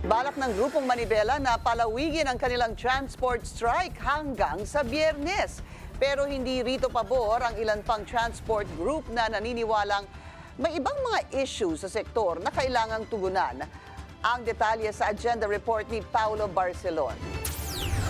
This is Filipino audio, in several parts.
Balak ng grupong Manibela na palawigin ang kanilang transport strike hanggang sa Biyernes. Pero hindi rito pabor ang ilan pang transport group na naniniwalang may ibang mga issues sa sektor na kailangang tugunan. Ang detalye sa agenda report ni Paulo Barcelon.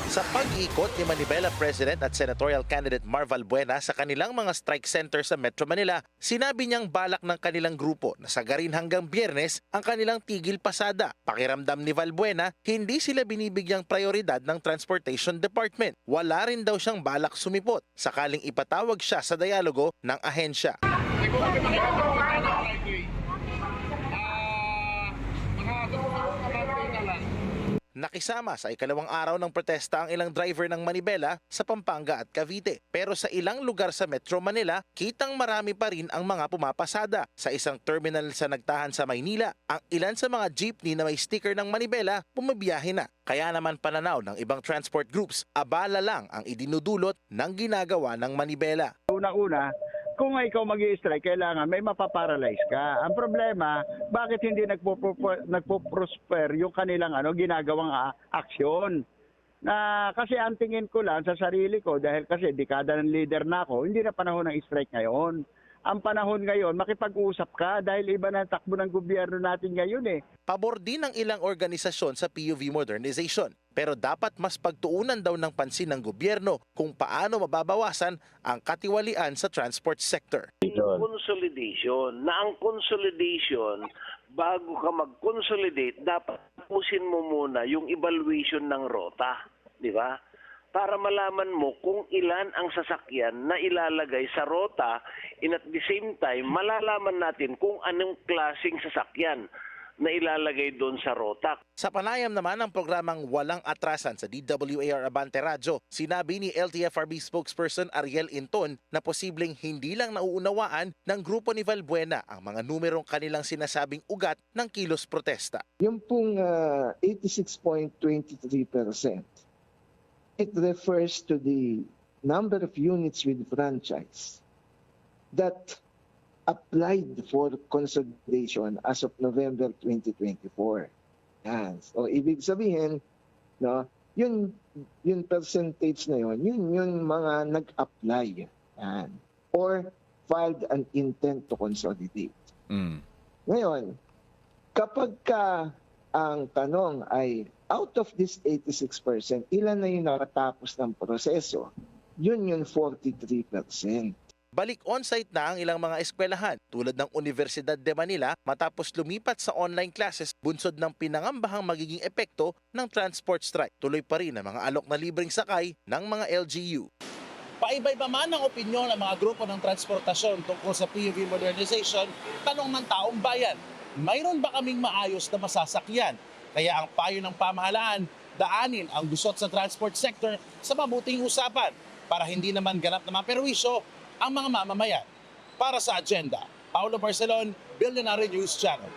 Sa pag-ikot ni Manibela President at Senatorial candidate Mar Valbuena sa kanilang mga strike center sa Metro Manila, sinabi niyang balak ng kanilang grupo na sagarin hanggang Biyernes ang kanilang tigil pasada. Pakiramdam ni Valbuena, hindi sila binibigyang prioridad ng Transportation Department. Wala rin daw siyang balak sumipot sakaling ipatawag siya sa dialogo ng ahensya. Nakisama sa ikalawang araw ng protesta ang ilang driver ng Manibela sa Pampanga at Cavite. Pero sa ilang lugar sa Metro Manila, kitang marami pa rin ang mga pumapasada. Sa isang terminal sa Nagtahan sa Maynila, ang ilan sa mga jeepney na may sticker ng Manibela bumabiyahe na. Kaya naman pananaw ng ibang transport groups, abala lang ang idinudulot ng ginagawa ng Manibela. Una-una, kung ikaw mag-i-strike, kailangan may mapaparalyze ka. Ang problema, bakit hindi nagpo-prosper yung kanilang ginagawang aksyon? Kasi ang tingin ko lang sa sarili ko, dahil kasi dekada ng leader na ako, hindi na panahon ng strike ngayon. Ang panahon ngayon, makipag-usap ka dahil iba na ang takbo ng gobyerno natin ngayon eh. Pabor din ng ilang organisasyon sa PUV modernization. Pero dapat mas pagtuunan daw ng pansin ng gobyerno kung paano mababawasan ang katiwalian sa transport sector. Consolidation, na ang consolidation, bago ka mag-consolidate, dapat pusin mo muna yung evaluation ng rota, di ba? Para malaman mo kung ilan ang sasakyan na ilalagay sa rota, and at the same time, malalaman natin kung anong klaseng sasakyan na ilalagay doon sa rota. Sa panayam naman ng programang Walang Atrasan sa DWAR Abante Radyo, sinabi ni LTFRB spokesperson Ariel Inton na posibleng hindi lang nauunawaan ng grupo ni Valbuena ang mga numerong kanilang sinasabing ugat ng kilos protesta. Yung pong 86.23%, it refers to the number of units with franchise that applied for consolidation as of November 2024. Yan. So, ibig sabihin, no, yun percentage na yun mga nag-apply. Yan. Or filed an intent to consolidate. Ngayon, kapag ang tanong ay out of this 86%, ilan na yung nakatapos ng proseso? Yun 43%. Balik on-site na ang ilang mga eskwelahan tulad ng Universidad de Manila matapos lumipat sa online classes bunsod ng pinangambahang magiging epekto ng transport strike. Tuloy pa rin ang mga alok na libreng sakay ng mga LGU. Paiba-iba man ang opinyon ng mga grupo ng transportasyon tungkol sa PUV modernization, tanong ng taong bayan, mayroon ba kaming maayos na masasakyan? Kaya ang payo ng pamahalaan, daanin ang gusot sa transport sector sa mabuting usapan para hindi naman ganap na maperwisyo ang mga mamamayan. Para sa agenda, Paulo Barcelon, Billionaire News Channel.